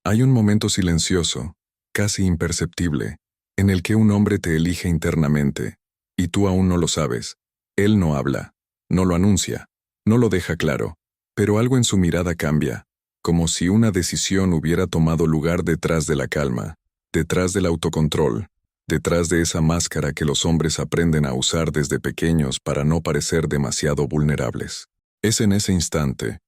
Hay un momento silencioso, casi imperceptible, en el que un hombre te elige internamente, y tú aún no lo sabes. Él no habla, no lo anuncia, no lo deja claro, pero algo en su mirada cambia, como si una decisión hubiera tomado lugar detrás de la calma, detrás del autocontrol, detrás de esa máscara que los hombres aprenden a usar desde pequeños para no parecer demasiado vulnerables. Es en ese instante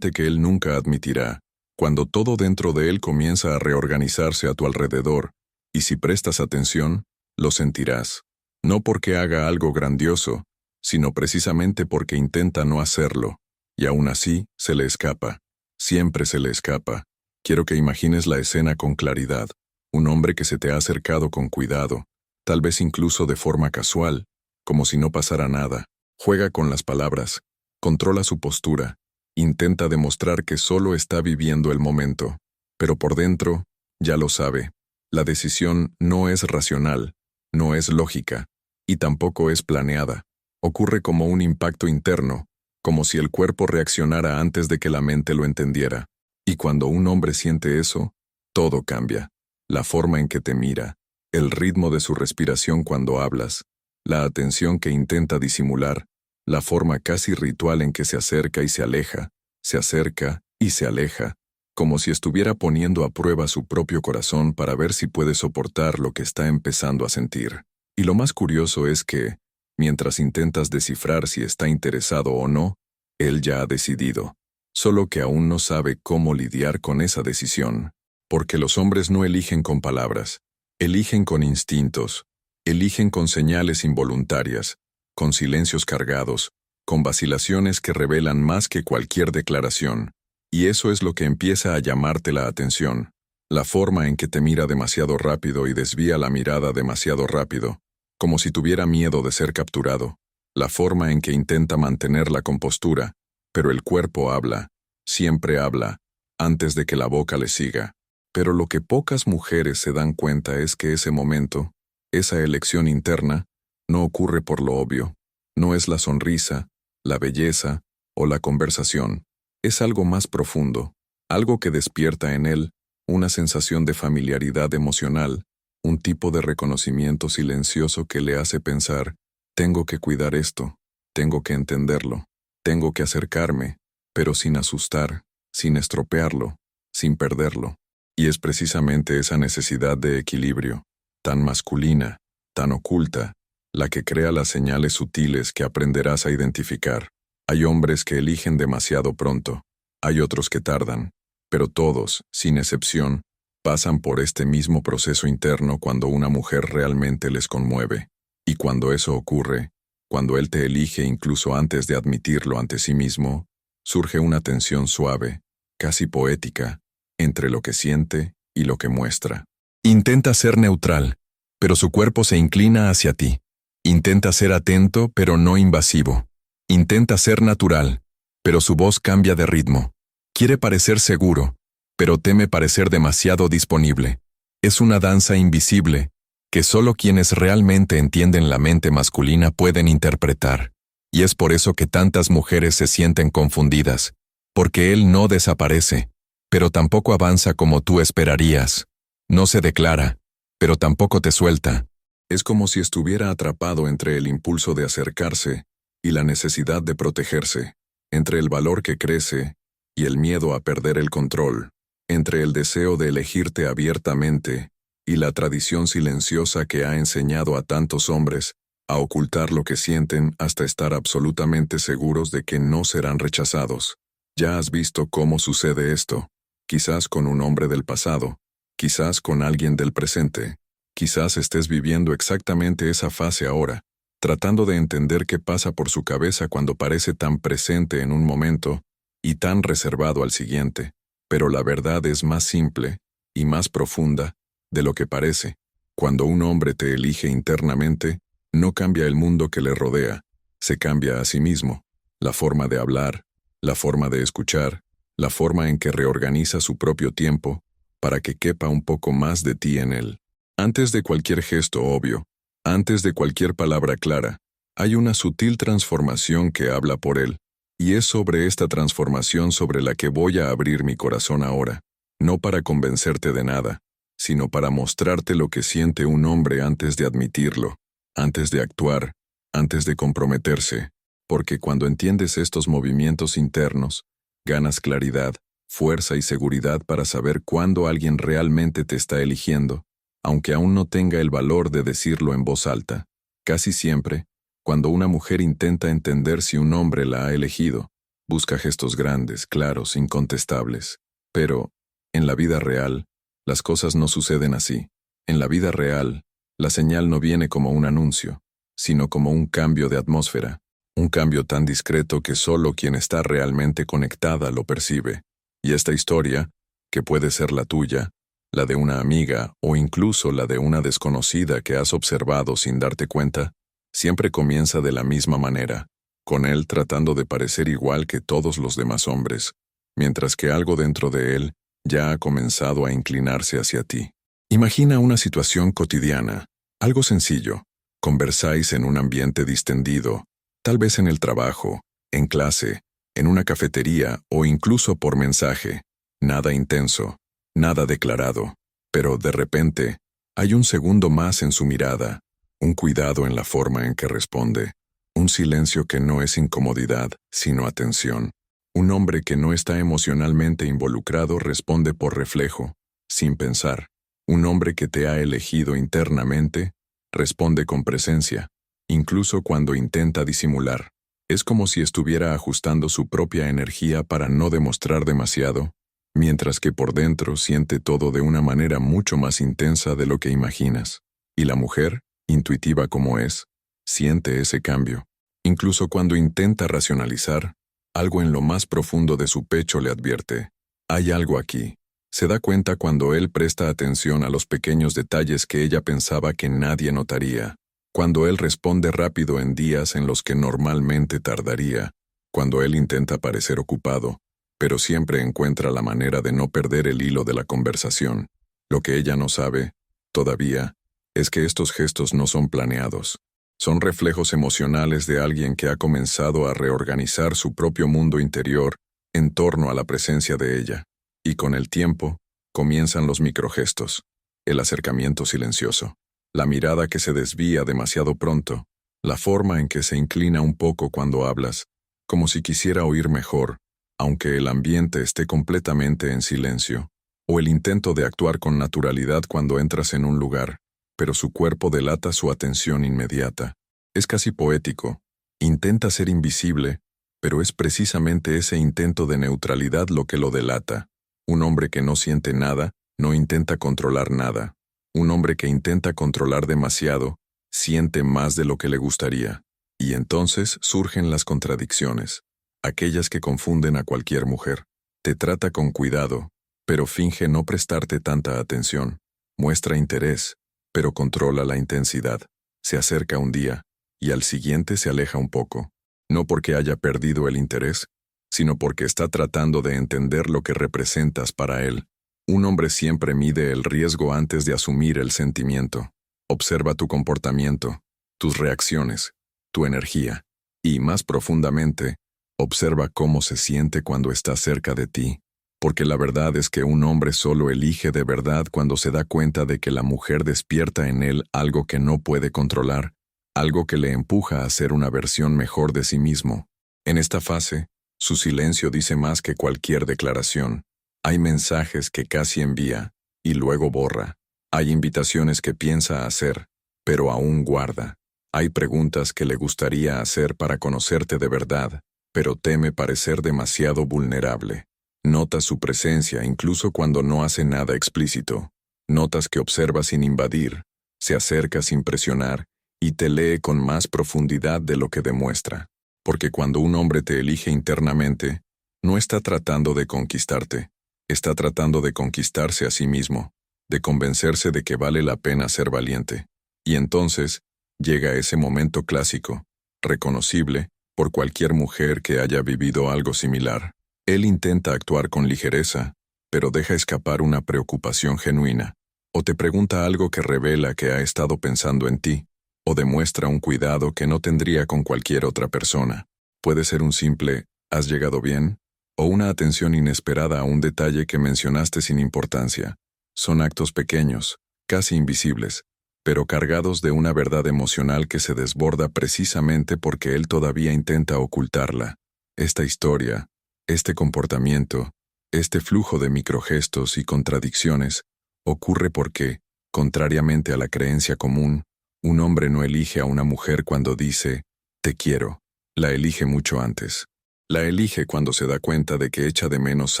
que él nunca admitirá, cuando todo dentro de él comienza a reorganizarse a tu alrededor, y si prestas atención, lo sentirás, no porque haga algo grandioso, sino precisamente porque intenta no hacerlo, y aún así se le escapa, siempre se le escapa. Quiero que imagines la escena con claridad, un hombre que se te ha acercado con cuidado, tal vez incluso de forma casual, como si no pasara nada, juega con las palabras, controla su postura, intenta demostrar que solo está viviendo el momento, pero por dentro, ya lo sabe, la decisión no es racional, no es lógica, y tampoco es planeada. Ocurre como un impacto interno, como si el cuerpo reaccionara antes de que la mente lo entendiera. Y cuando un hombre siente eso, todo cambia. La forma en que te mira, el ritmo de su respiración cuando hablas, la atención que intenta disimular, la forma casi ritual en que se acerca y se aleja, se acerca y se aleja, como si estuviera poniendo a prueba su propio corazón para ver si puede soportar lo que está empezando a sentir. Y lo más curioso es que, mientras intentas descifrar si está interesado o no, él ya ha decidido, solo que aún no sabe cómo lidiar con esa decisión, porque los hombres no eligen con palabras, eligen con instintos, eligen con señales involuntarias, con silencios cargados, con vacilaciones que revelan más que cualquier declaración, y eso es lo que empieza a llamarte la atención, la forma en que te mira demasiado rápido y desvía la mirada demasiado rápido, como si tuviera miedo de ser capturado, la forma en que intenta mantener la compostura, pero el cuerpo habla, siempre habla, antes de que la boca le siga. Pero lo que pocas mujeres se dan cuenta es que ese momento, esa elección interna, no ocurre por lo obvio, no es la sonrisa, la belleza o la conversación, es algo más profundo, algo que despierta en él una sensación de familiaridad emocional, un tipo de reconocimiento silencioso que le hace pensar, tengo que cuidar esto, tengo que entenderlo, tengo que acercarme, pero sin asustar, sin estropearlo, sin perderlo. Y es precisamente esa necesidad de equilibrio, tan masculina, tan oculta, la que crea las señales sutiles que aprenderás a identificar. Hay hombres que eligen demasiado pronto, hay otros que tardan, pero todos, sin excepción, pasan por este mismo proceso interno cuando una mujer realmente les conmueve. Y cuando eso ocurre, cuando él te elige incluso antes de admitirlo ante sí mismo, surge una tensión suave, casi poética, entre lo que siente y lo que muestra. Intenta ser neutral, pero su cuerpo se inclina hacia ti. Intenta ser atento, pero no invasivo. Intenta ser natural, pero su voz cambia de ritmo. Quiere parecer seguro, pero teme parecer demasiado disponible. Es una danza invisible, que solo quienes realmente entienden la mente masculina pueden interpretar. Y es por eso que tantas mujeres se sienten confundidas, porque él no desaparece, pero tampoco avanza como tú esperarías. No se declara, pero tampoco te suelta. Es como si estuviera atrapado entre el impulso de acercarse y la necesidad de protegerse, entre el valor que crece y el miedo a perder el control, entre el deseo de elegirte abiertamente y la tradición silenciosa que ha enseñado a tantos hombres a ocultar lo que sienten hasta estar absolutamente seguros de que no serán rechazados. Ya has visto cómo sucede esto, quizás con un hombre del pasado, quizás con alguien del presente, quizás estés viviendo exactamente esa fase ahora, tratando de entender qué pasa por su cabeza cuando parece tan presente en un momento y tan reservado al siguiente, pero la verdad es más simple y más profunda de lo que parece. Cuando un hombre te elige internamente, no cambia el mundo que le rodea, se cambia a sí mismo, la forma de hablar, la forma de escuchar, la forma en que reorganiza su propio tiempo, para que quepa un poco más de ti en él. Antes de cualquier gesto obvio, antes de cualquier palabra clara, hay una sutil transformación que habla por él, y es sobre esta transformación sobre la que voy a abrir mi corazón ahora. no para convencerte de nada, sino para mostrarte lo que siente un hombre antes de admitirlo, antes de actuar, antes de comprometerse, porque cuando entiendes estos movimientos internos, ganas claridad, fuerza y seguridad para saber cuándo alguien realmente te está eligiendo, aunque aún no tenga el valor de decirlo en voz alta. Casi siempre, cuando una mujer intenta entender si un hombre la ha elegido, busca gestos grandes, claros, incontestables. Pero, en la vida real, las cosas no suceden así. En la vida real, la señal no viene como un anuncio, sino como un cambio de atmósfera, un cambio tan discreto que solo quien está realmente conectada lo percibe. Y esta historia, que puede ser la tuya, la de una amiga o incluso la de una desconocida que has observado sin darte cuenta, siempre comienza de la misma manera, con él tratando de parecer igual que todos los demás hombres, mientras que algo dentro de él ya ha comenzado a inclinarse hacia ti. Imagina una situación cotidiana, algo sencillo. Conversáis en un ambiente distendido, tal vez en el trabajo, en clase, en una cafetería o incluso por mensaje. Nada intenso, nada declarado, pero de repente hay un segundo más en su mirada, un cuidado en la forma en que responde, un silencio que no es incomodidad, sino atención. Un hombre que no está emocionalmente involucrado responde por reflejo, sin pensar. Un hombre que te ha elegido internamente responde con presencia, incluso cuando intenta disimular. Es como si estuviera ajustando su propia energía para no demostrar demasiado, mientras que por dentro siente todo de una manera mucho más intensa de lo que imaginas. Y la mujer, intuitiva como es, siente ese cambio. Incluso cuando intenta racionalizar, algo en lo más profundo de su pecho le advierte: hay algo aquí. Se da cuenta cuando él presta atención a los pequeños detalles que ella pensaba que nadie notaría, cuando él responde rápido en días en los que normalmente tardaría, cuando él intenta parecer ocupado, pero siempre encuentra la manera de no perder el hilo de la conversación. Lo que ella no sabe, todavía, es que estos gestos no son planeados. Son reflejos emocionales de alguien que ha comenzado a reorganizar su propio mundo interior en torno a la presencia de ella. Y con el tiempo, comienzan los microgestos, el acercamiento silencioso, la mirada que se desvía demasiado pronto, la forma en que se inclina un poco cuando hablas, como si quisiera oír mejor, aunque el ambiente esté completamente en silencio, o el intento de actuar con naturalidad cuando entras en un lugar, pero su cuerpo delata su atención inmediata. Es casi poético. Intenta ser invisible, pero es precisamente ese intento de neutralidad lo que lo delata. Un hombre que no siente nada, no intenta controlar nada. Un hombre que intenta controlar demasiado, siente más de lo que le gustaría. Y entonces surgen las contradicciones, aquellas que confunden a cualquier mujer. Te trata con cuidado, pero finge no prestarte tanta atención. Muestra interés, pero controla la intensidad. Se acerca un día, y al siguiente se aleja un poco. No porque haya perdido el interés, sino porque está tratando de entender lo que representas para él. Un hombre siempre mide el riesgo antes de asumir el sentimiento. Observa tu comportamiento, tus reacciones, tu energía, y más profundamente, observa cómo se siente cuando está cerca de ti. Porque la verdad es que un hombre solo elige de verdad cuando se da cuenta de que la mujer despierta en él algo que no puede controlar, algo que le empuja a ser una versión mejor de sí mismo. En esta fase, su silencio dice más que cualquier declaración. Hay mensajes que casi envía, y luego borra. Hay invitaciones que piensa hacer, pero aún guarda. Hay preguntas que le gustaría hacer para conocerte de verdad, pero teme parecer demasiado vulnerable. Notas su presencia incluso cuando no hace nada explícito. Notas que observa sin invadir, se acerca sin presionar, y te lee con más profundidad de lo que demuestra. Porque cuando un hombre te elige internamente, no está tratando de conquistarte, está tratando de conquistarse a sí mismo, de convencerse de que vale la pena ser valiente. Y entonces, llega ese momento clásico, reconocible, por cualquier mujer que haya vivido algo similar. Él intenta actuar con ligereza, pero deja escapar una preocupación genuina, o te pregunta algo que revela que ha estado pensando en ti, o demuestra un cuidado que no tendría con cualquier otra persona. Puede ser un simple «¿has llegado bien?», o una atención inesperada a un detalle que mencionaste sin importancia. Son actos pequeños, casi invisibles, pero cargados de una verdad emocional que se desborda precisamente porque él todavía intenta ocultarla. Esta historia, este comportamiento, este flujo de microgestos y contradicciones, ocurre porque, contrariamente a la creencia común, un hombre no elige a una mujer cuando dice, te quiero. La elige mucho antes. La elige cuando se da cuenta de que echa de menos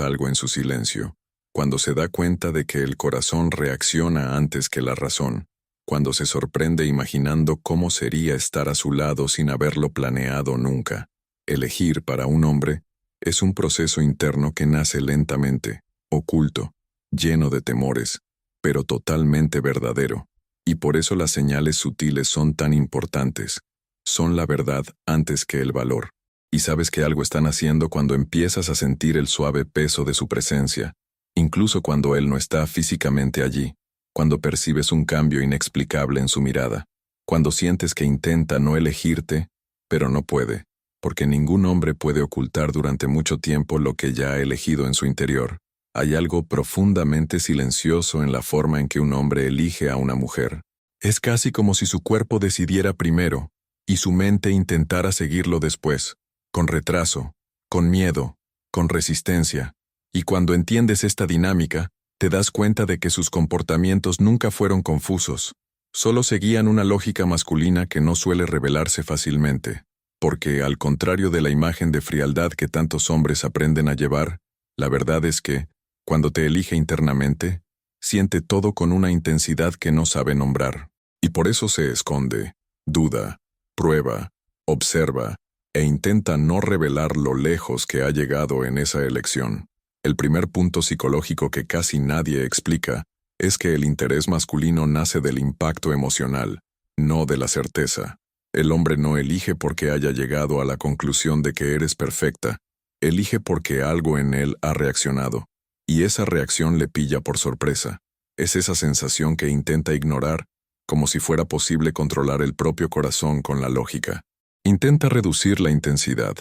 algo en su silencio, cuando se da cuenta de que el corazón reacciona antes que la razón, cuando se sorprende imaginando cómo sería estar a su lado sin haberlo planeado nunca. Elegir para un hombre es un proceso interno que nace lentamente, oculto, lleno de temores, pero totalmente verdadero. Y por eso las señales sutiles son tan importantes. Son la verdad antes que el valor. Y sabes que algo están haciendo cuando empiezas a sentir el suave peso de su presencia, incluso cuando él no está físicamente allí, cuando percibes un cambio inexplicable en su mirada, cuando sientes que intenta no elegirte, pero no puede, porque ningún hombre puede ocultar durante mucho tiempo lo que ya ha elegido en su interior. Hay algo profundamente silencioso en la forma en que un hombre elige a una mujer. Es casi como si su cuerpo decidiera primero, y su mente intentara seguirlo después, con retraso, con miedo, con resistencia. Y cuando entiendes esta dinámica, te das cuenta de que sus comportamientos nunca fueron confusos, solo seguían una lógica masculina que no suele revelarse fácilmente, porque, al contrario de la imagen de frialdad que tantos hombres aprenden a llevar, la verdad es que, cuando te elige internamente, siente todo con una intensidad que no sabe nombrar. Y por eso se esconde, duda, prueba, observa, e intenta no revelar lo lejos que ha llegado en esa elección. El primer punto psicológico que casi nadie explica es que el interés masculino nace del impacto emocional, no de la certeza. El hombre no elige porque haya llegado a la conclusión de que eres perfecta, elige porque algo en él ha reaccionado, y esa reacción le pilla por sorpresa. Es esa sensación que intenta ignorar, como si fuera posible controlar el propio corazón con la lógica. Intenta reducir la intensidad.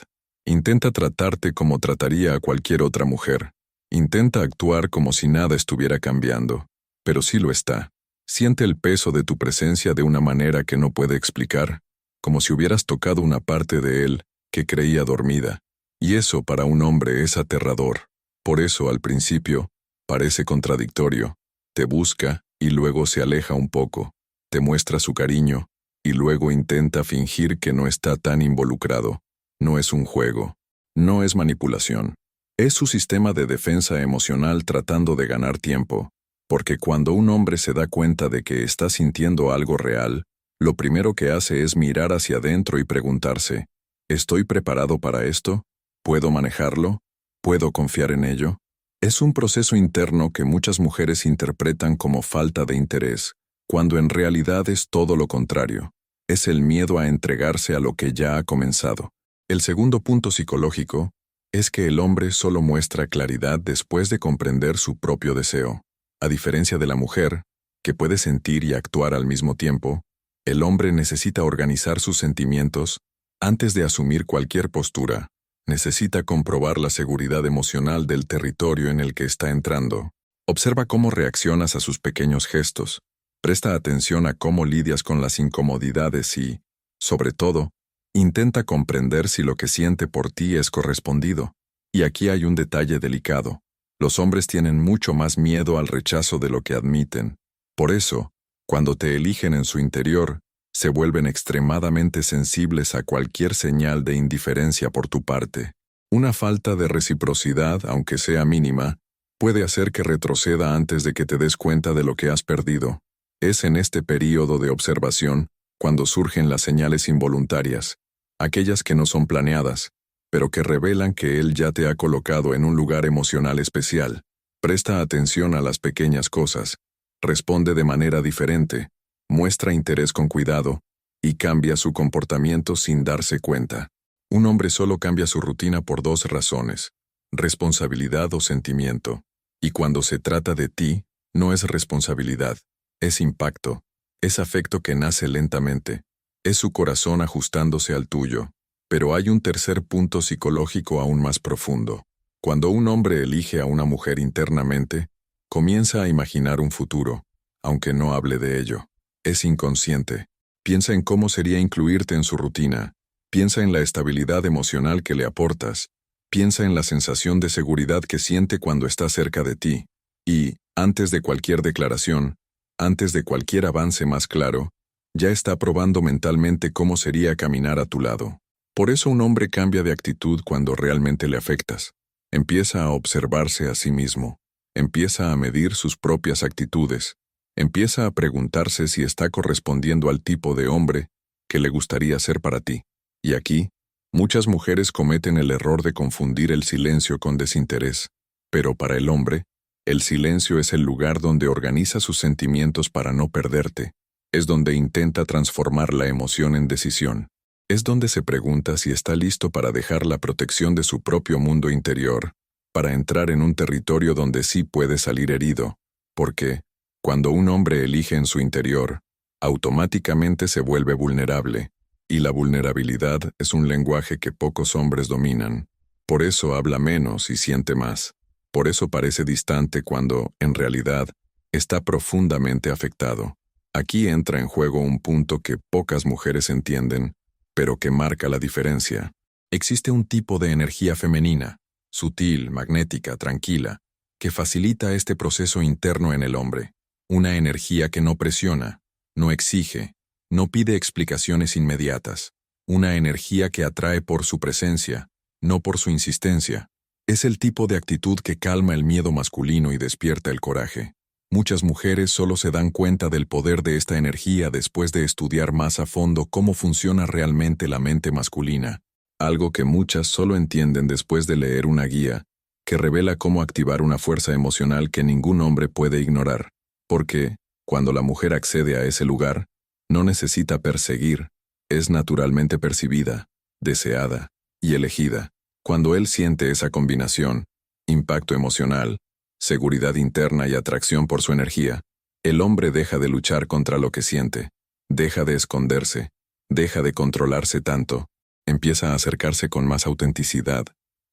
Intenta tratarte como trataría a cualquier otra mujer. Intenta actuar como si nada estuviera cambiando. Pero sí lo está. Siente el peso de tu presencia de una manera que no puede explicar, como si hubieras tocado una parte de él que creía dormida. Y eso para un hombre es aterrador. Por eso, al principio, parece contradictorio. Te busca y luego se aleja un poco. Te muestra su cariño y luego intenta fingir que no está tan involucrado. No es un juego. No es manipulación. Es su sistema de defensa emocional tratando de ganar tiempo. Porque cuando un hombre se da cuenta de que está sintiendo algo real, lo primero que hace es mirar hacia adentro y preguntarse, ¿estoy preparado para esto? ¿Puedo manejarlo? ¿Puedo confiar en ello? Es un proceso interno que muchas mujeres interpretan como falta de interés, cuando en realidad es todo lo contrario. Es el miedo a entregarse a lo que ya ha comenzado. El segundo punto psicológico es que el hombre solo muestra claridad después de comprender su propio deseo. A diferencia de la mujer, que puede sentir y actuar al mismo tiempo, el hombre necesita organizar sus sentimientos antes de asumir cualquier postura. Necesita comprobar la seguridad emocional del territorio en el que está entrando. Observa cómo reaccionas a sus pequeños gestos. Presta atención a cómo lidias con las incomodidades y, sobre todo, intenta comprender si lo que siente por ti es correspondido. Y aquí hay un detalle delicado. Los hombres tienen mucho más miedo al rechazo de lo que admiten. Por eso, cuando te eligen en su interior, se vuelven extremadamente sensibles a cualquier señal de indiferencia por tu parte. Una falta de reciprocidad, aunque sea mínima, puede hacer que retroceda antes de que te des cuenta de lo que has perdido. Es en este período de observación cuando surgen las señales involuntarias, aquellas que no son planeadas, pero que revelan que él ya te ha colocado en un lugar emocional especial. Presta atención a las pequeñas cosas, responde de manera diferente, muestra interés con cuidado, y cambia su comportamiento sin darse cuenta. Un hombre solo cambia su rutina por dos razones: responsabilidad o sentimiento. Y cuando se trata de ti, no es responsabilidad, es impacto, es afecto que nace lentamente, es su corazón ajustándose al tuyo. Pero hay un tercer punto psicológico aún más profundo. Cuando un hombre elige a una mujer internamente, comienza a imaginar un futuro, aunque no hable de ello. Es inconsciente. Piensa en cómo sería incluirte en su rutina. Piensa en la estabilidad emocional que le aportas. Piensa en la sensación de seguridad que siente cuando está cerca de ti. Y, antes de cualquier declaración, antes de cualquier avance más claro, ya está probando mentalmente cómo sería caminar a tu lado. Por eso un hombre cambia de actitud cuando realmente le afectas. Empieza a observarse a sí mismo. Empieza a medir sus propias actitudes. Empieza a preguntarse si está correspondiendo al tipo de hombre que le gustaría ser para ti. Y aquí, muchas mujeres cometen el error de confundir el silencio con desinterés. Pero para el hombre, el silencio es el lugar donde organiza sus sentimientos para no perderte. Es donde intenta transformar la emoción en decisión. Es donde se pregunta si está listo para dejar la protección de su propio mundo interior, para entrar en un territorio donde sí puede salir herido. Porque, cuando un hombre elige en su interior, automáticamente se vuelve vulnerable, y la vulnerabilidad es un lenguaje que pocos hombres dominan. Por eso habla menos y siente más. Por eso parece distante cuando, en realidad, está profundamente afectado. Aquí entra en juego un punto que pocas mujeres entienden, pero que marca la diferencia. Existe un tipo de energía femenina, sutil, magnética, tranquila, que facilita este proceso interno en el hombre. Una energía que no presiona, no exige, no pide explicaciones inmediatas. Una energía que atrae por su presencia, no por su insistencia. Es el tipo de actitud que calma el miedo masculino y despierta el coraje. Muchas mujeres solo se dan cuenta del poder de esta energía después de estudiar más a fondo cómo funciona realmente la mente masculina, algo que muchas solo entienden después de leer una guía que revela cómo activar una fuerza emocional que ningún hombre puede ignorar. Porque, cuando la mujer accede a ese lugar, no necesita perseguir, es naturalmente percibida, deseada y elegida. Cuando él siente esa combinación, impacto emocional, seguridad interna y atracción por su energía, el hombre deja de luchar contra lo que siente, deja de esconderse, deja de controlarse tanto, empieza a acercarse con más autenticidad,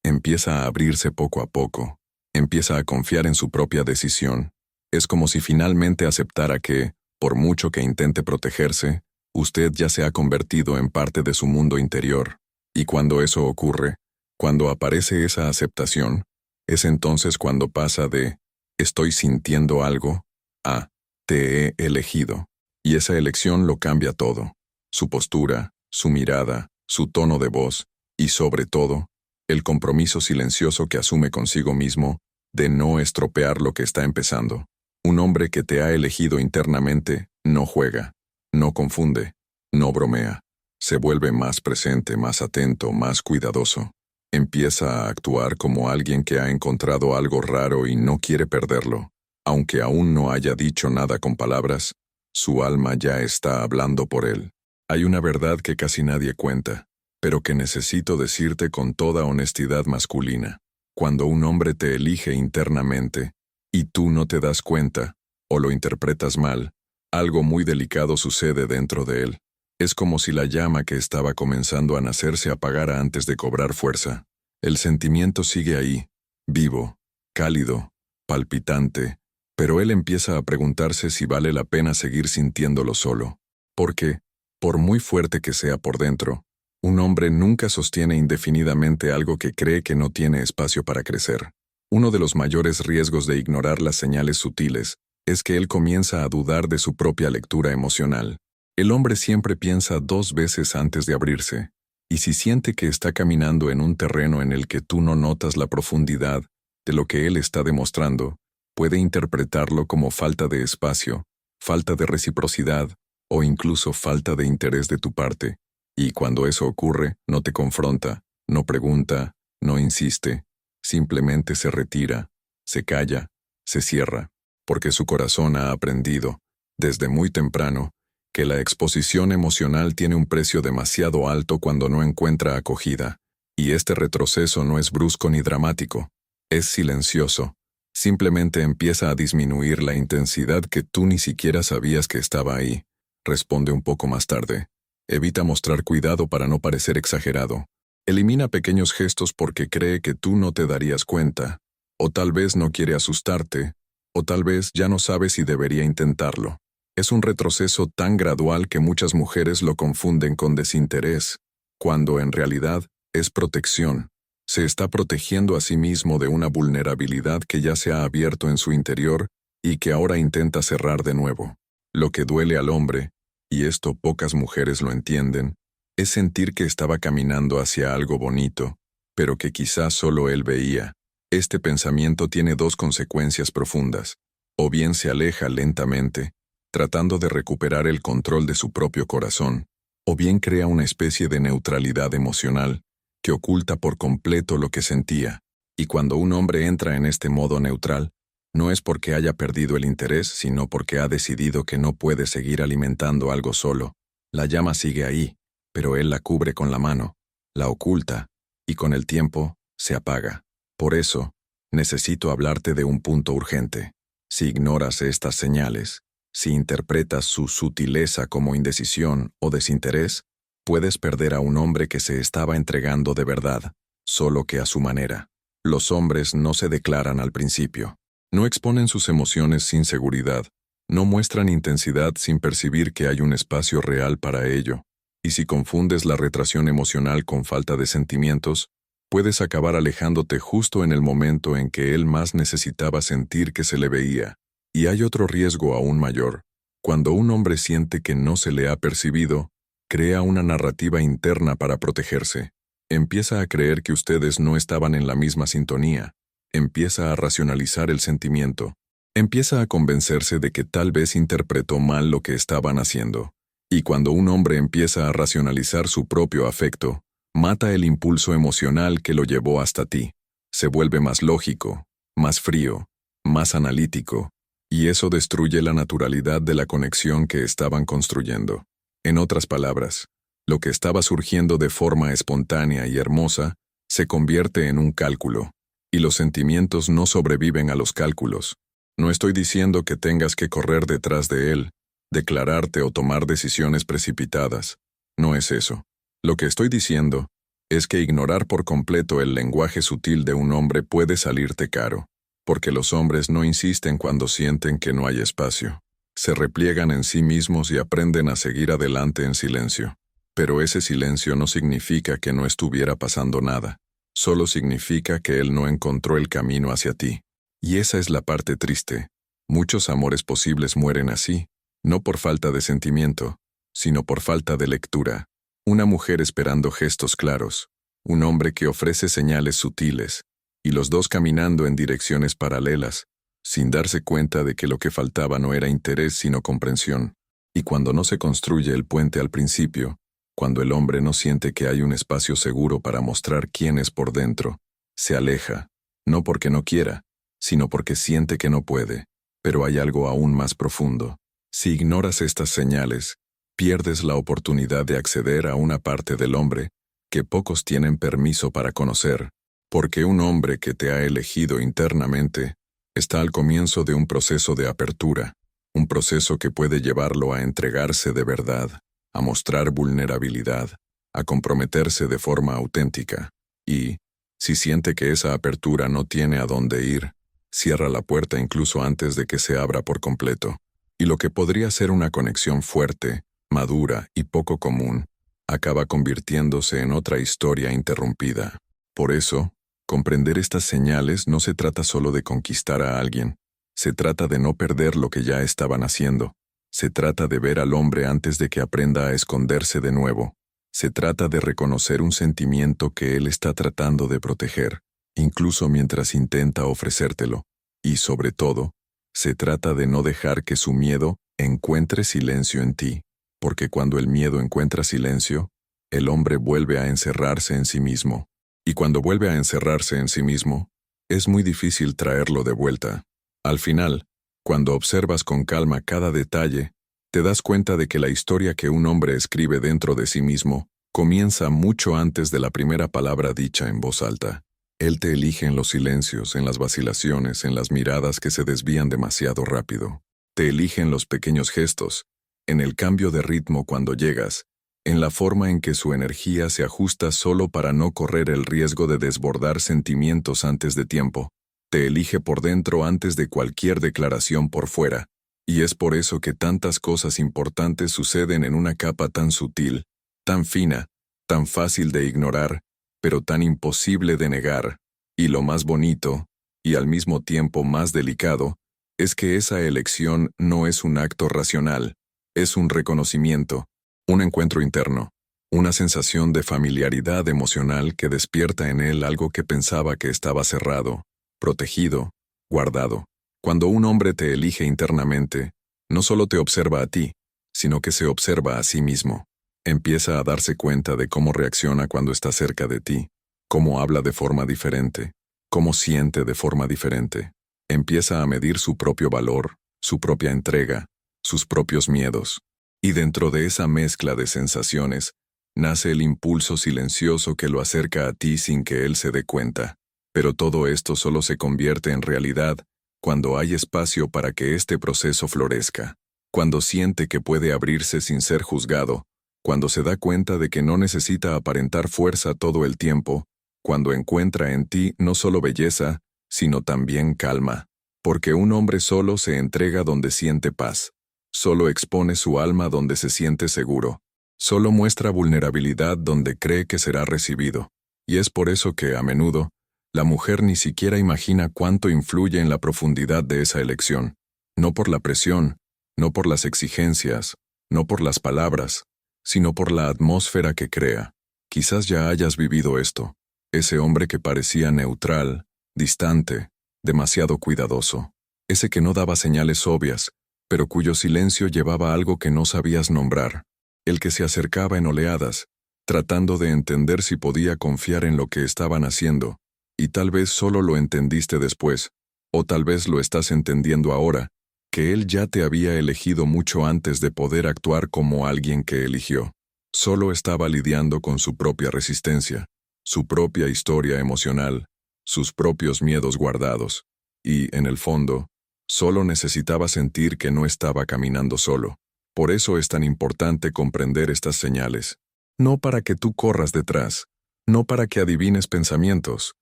empieza a abrirse poco a poco, empieza a confiar en su propia decisión. Es como si finalmente aceptara que, por mucho que intente protegerse, usted ya se ha convertido en parte de su mundo interior. Y cuando eso ocurre, cuando aparece esa aceptación, es entonces cuando pasa de «estoy sintiendo algo» a «te he elegido». Y esa elección lo cambia todo. Su postura, su mirada, su tono de voz y, sobre todo, el compromiso silencioso que asume consigo mismo de no estropear lo que está empezando. Un hombre que te ha elegido internamente no juega, no confunde, no bromea. Se vuelve más presente, más atento, más cuidadoso. Empieza a actuar como alguien que ha encontrado algo raro y no quiere perderlo. Aunque aún no haya dicho nada con palabras, su alma ya está hablando por él. Hay una verdad que casi nadie cuenta, pero que necesito decirte con toda honestidad masculina. Cuando un hombre te elige internamente, y tú no te das cuenta, o lo interpretas mal, algo muy delicado sucede dentro de él. Es como si la llama que estaba comenzando a nacer se apagara antes de cobrar fuerza. El sentimiento sigue ahí, vivo, cálido, palpitante, pero él empieza a preguntarse si vale la pena seguir sintiéndolo solo. Porque, por muy fuerte que sea por dentro, un hombre nunca sostiene indefinidamente algo que cree que no tiene espacio para crecer. Uno de los mayores riesgos de ignorar las señales sutiles es que él comienza a dudar de su propia lectura emocional. El hombre siempre piensa 2 veces antes de abrirse, y si siente que está caminando en un terreno en el que tú no notas la profundidad de lo que él está demostrando, puede interpretarlo como falta de espacio, falta de reciprocidad o incluso falta de interés de tu parte. Y cuando eso ocurre, no te confronta, no pregunta, no insiste, simplemente se retira, se calla, se cierra, porque su corazón ha aprendido, desde muy temprano, que la exposición emocional tiene un precio demasiado alto cuando no encuentra acogida, y este retroceso no es brusco ni dramático, es silencioso. Simplemente empieza a disminuir la intensidad que tú ni siquiera sabías que estaba ahí. Responde un poco más tarde. Evita mostrar cuidado para no parecer exagerado. Elimina pequeños gestos porque cree que tú no te darías cuenta, o tal vez no quiere asustarte, o tal vez ya no sabe si debería intentarlo. Es un retroceso tan gradual que muchas mujeres lo confunden con desinterés, cuando en realidad es protección. Se está protegiendo a sí mismo de una vulnerabilidad que ya se ha abierto en su interior y que ahora intenta cerrar de nuevo. Lo que duele al hombre, y esto pocas mujeres lo entienden, es sentir que estaba caminando hacia algo bonito, pero que quizás solo él veía. Este pensamiento tiene dos consecuencias profundas. O bien se aleja lentamente, tratando de recuperar el control de su propio corazón, o bien crea una especie de neutralidad emocional, que oculta por completo lo que sentía. Y cuando un hombre entra en este modo neutral, no es porque haya perdido el interés, sino porque ha decidido que no puede seguir alimentando algo solo. La llama sigue ahí, pero él la cubre con la mano, la oculta, y con el tiempo, se apaga. Por eso, necesito hablarte de un punto urgente. Si ignoras estas señales, si interpretas su sutileza como indecisión o desinterés, puedes perder a un hombre que se estaba entregando de verdad, solo que a su manera. Los hombres no se declaran al principio. No exponen sus emociones sin seguridad. No muestran intensidad sin percibir que hay un espacio real para ello. Y si confundes la retracción emocional con falta de sentimientos, puedes acabar alejándote justo en el momento en que él más necesitaba sentir que se le veía. Y hay otro riesgo aún mayor. Cuando un hombre siente que no se le ha percibido, crea una narrativa interna para protegerse. Empieza a creer que ustedes no estaban en la misma sintonía. Empieza a racionalizar el sentimiento. Empieza a convencerse de que tal vez interpretó mal lo que estaban haciendo. Y cuando un hombre empieza a racionalizar su propio afecto, mata el impulso emocional que lo llevó hasta ti. Se vuelve más lógico, más frío, más analítico, y eso destruye la naturalidad de la conexión que estaban construyendo. En otras palabras, lo que estaba surgiendo de forma espontánea y hermosa se convierte en un cálculo, y los sentimientos no sobreviven a los cálculos. No estoy diciendo que tengas que correr detrás de él, declararte o tomar decisiones precipitadas. No es eso. Lo que estoy diciendo es que ignorar por completo el lenguaje sutil de un hombre puede salirte caro, porque los hombres no insisten cuando sienten que no hay espacio. Se repliegan en sí mismos y aprenden a seguir adelante en silencio. Pero ese silencio no significa que no estuviera pasando nada. Solo significa que él no encontró el camino hacia ti. Y esa es la parte triste. Muchos amores posibles mueren así, no por falta de sentimiento, sino por falta de lectura. Una mujer esperando gestos claros, un hombre que ofrece señales sutiles, y los dos caminando en direcciones paralelas, sin darse cuenta de que lo que faltaba no era interés sino comprensión. Y cuando no se construye el puente al principio, cuando el hombre no siente que hay un espacio seguro para mostrar quién es por dentro, se aleja, no porque no quiera, sino porque siente que no puede. Pero hay algo aún más profundo. Si ignoras estas señales, pierdes la oportunidad de acceder a una parte del hombre que pocos tienen permiso para conocer, porque un hombre que te ha elegido internamente está al comienzo de un proceso de apertura, un proceso que puede llevarlo a entregarse de verdad, a mostrar vulnerabilidad, a comprometerse de forma auténtica, y, si siente que esa apertura no tiene a dónde ir, cierra la puerta incluso antes de que se abra por completo. Y lo que podría ser una conexión fuerte, madura y poco común, acaba convirtiéndose en otra historia interrumpida. Por eso, comprender estas señales no se trata solo de conquistar a alguien, se trata de no perder lo que ya estaban haciendo, se trata de ver al hombre antes de que aprenda a esconderse de nuevo, se trata de reconocer un sentimiento que él está tratando de proteger, incluso mientras intenta ofrecértelo, y sobre todo, se trata de no dejar que su miedo encuentre silencio en ti, porque cuando el miedo encuentra silencio, el hombre vuelve a encerrarse en sí mismo. Y cuando vuelve a encerrarse en sí mismo, es muy difícil traerlo de vuelta. Al final, cuando observas con calma cada detalle, te das cuenta de que la historia que un hombre escribe dentro de sí mismo comienza mucho antes de la primera palabra dicha en voz alta. Él te elige en los silencios, en las vacilaciones, en las miradas que se desvían demasiado rápido. Te elige en los pequeños gestos, en el cambio de ritmo cuando llegas, en la forma en que su energía se ajusta solo para no correr el riesgo de desbordar sentimientos antes de tiempo. Te elige por dentro antes de cualquier declaración por fuera, y es por eso que tantas cosas importantes suceden en una capa tan sutil, tan fina, tan fácil de ignorar, pero tan imposible de negar, y lo más bonito, y al mismo tiempo más delicado, es que esa elección no es un acto racional, es un reconocimiento, un encuentro interno, una sensación de familiaridad emocional que despierta en él algo que pensaba que estaba cerrado, protegido, guardado. Cuando un hombre te elige internamente, no solo te observa a ti, sino que se observa a sí mismo. Empieza a darse cuenta de cómo reacciona cuando está cerca de ti, cómo habla de forma diferente, cómo siente de forma diferente. Empieza a medir su propio valor, su propia entrega, sus propios miedos. Y dentro de esa mezcla de sensaciones, nace el impulso silencioso que lo acerca a ti sin que él se dé cuenta. Pero todo esto solo se convierte en realidad cuando hay espacio para que este proceso florezca, cuando siente que puede abrirse sin ser juzgado, cuando se da cuenta de que no necesita aparentar fuerza todo el tiempo, cuando encuentra en ti no solo belleza, sino también calma. Porque un hombre solo se entrega donde siente paz, solo expone su alma donde se siente seguro, solo muestra vulnerabilidad donde cree que será recibido. Y es por eso que, a menudo, la mujer ni siquiera imagina cuánto influye en la profundidad de esa elección. No por la presión, no por las exigencias, no por las palabras, sino por la atmósfera que crea. Quizás ya hayas vivido esto. Ese hombre que parecía neutral, distante, demasiado cuidadoso. Ese que no daba señales obvias, pero cuyo silencio llevaba algo que no sabías nombrar. El que se acercaba en oleadas, tratando de entender si podía confiar en lo que estaban haciendo, y tal vez solo lo entendiste después, o tal vez lo estás entendiendo ahora, que él ya te había elegido mucho antes de poder actuar como alguien que eligió. Solo estaba lidiando con su propia resistencia, su propia historia emocional, sus propios miedos guardados, y, en el fondo, solo necesitaba sentir que no estaba caminando solo. Por eso es tan importante comprender estas señales. No para que tú corras detrás, no para que adivines pensamientos,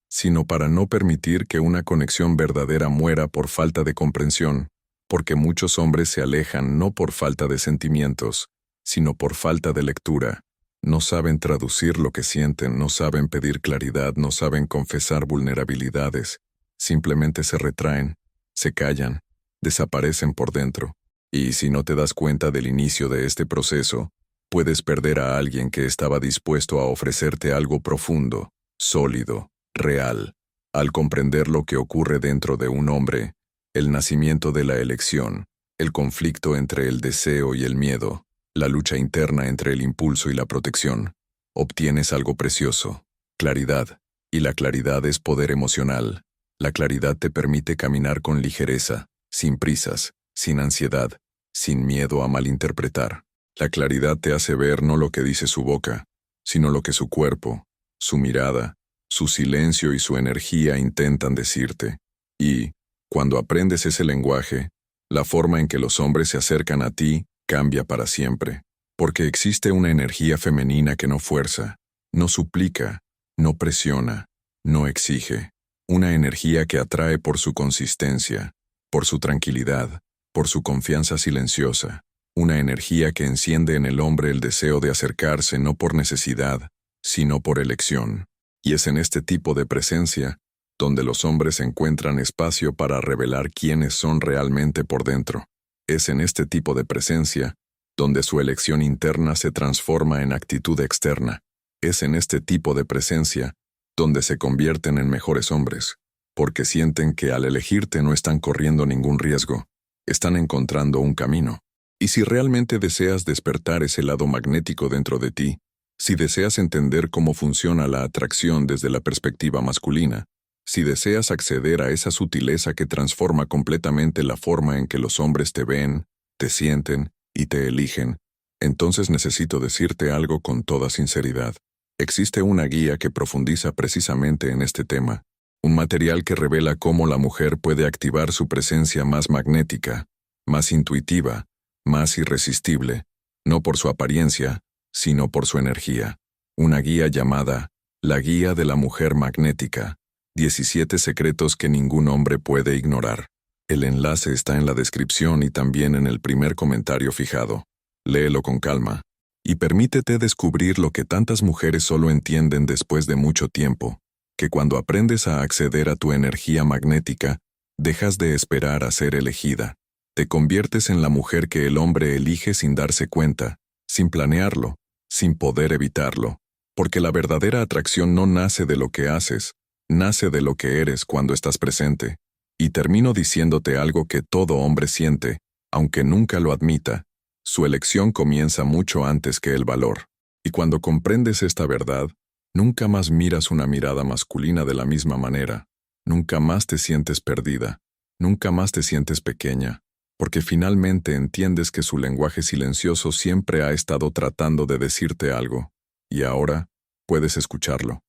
sino para no permitir que una conexión verdadera muera por falta de comprensión, porque muchos hombres se alejan no por falta de sentimientos, sino por falta de lectura. No saben traducir lo que sienten, no saben pedir claridad, no saben confesar vulnerabilidades. Simplemente se retraen, se callan, desaparecen por dentro. Y si no te das cuenta del inicio de este proceso, puedes perder a alguien que estaba dispuesto a ofrecerte algo profundo, sólido, real. Al comprender lo que ocurre dentro de un hombre, el nacimiento de la elección, el conflicto entre el deseo y el miedo, la lucha interna entre el impulso y la protección, obtienes algo precioso, claridad, y la claridad es poder emocional. La claridad te permite caminar con ligereza, sin prisas, sin ansiedad, sin miedo a malinterpretar. La claridad te hace ver no lo que dice su boca, sino lo que su cuerpo, su mirada, su silencio y su energía intentan decirte. Y, cuando aprendes ese lenguaje, la forma en que los hombres se acercan a ti cambia para siempre, porque existe una energía femenina que no fuerza, no suplica, no presiona, no exige. Una energía que atrae por su consistencia, por su tranquilidad, por su confianza silenciosa. Una energía que enciende en el hombre el deseo de acercarse no por necesidad, sino por elección. Y es en este tipo de presencia donde los hombres encuentran espacio para revelar quiénes son realmente por dentro. Es en este tipo de presencia donde su elección interna se transforma en actitud externa. Es en este tipo de presencia donde se convierten en mejores hombres, porque sienten que al elegirte no están corriendo ningún riesgo, están encontrando un camino. Y si realmente deseas despertar ese lado magnético dentro de ti, si deseas entender cómo funciona la atracción desde la perspectiva masculina, si deseas acceder a esa sutileza que transforma completamente la forma en que los hombres te ven, te sienten y te eligen, entonces necesito decirte algo con toda sinceridad. Existe una guía que profundiza precisamente en este tema, un material que revela cómo la mujer puede activar su presencia más magnética, más intuitiva, más irresistible, no por su apariencia, sino por su energía. Una guía llamada La Guía de la Mujer Magnética, 17 secretos que ningún hombre puede ignorar. El enlace está en la descripción y también en el primer comentario fijado. Léelo con calma y permítete descubrir lo que tantas mujeres solo entienden después de mucho tiempo, que cuando aprendes a acceder a tu energía magnética, dejas de esperar a ser elegida. Te conviertes en la mujer que el hombre elige sin darse cuenta, sin planearlo, sin poder evitarlo, porque la verdadera atracción no nace de lo que haces, nace de lo que eres cuando estás presente. Y termino diciéndote algo que todo hombre siente, aunque nunca lo admita. Su elección comienza mucho antes que el valor. Y cuando comprendes esta verdad, nunca más miras una mirada masculina de la misma manera. Nunca más te sientes perdida. Nunca más te sientes pequeña. Porque finalmente entiendes que su lenguaje silencioso siempre ha estado tratando de decirte algo. Y ahora, puedes escucharlo.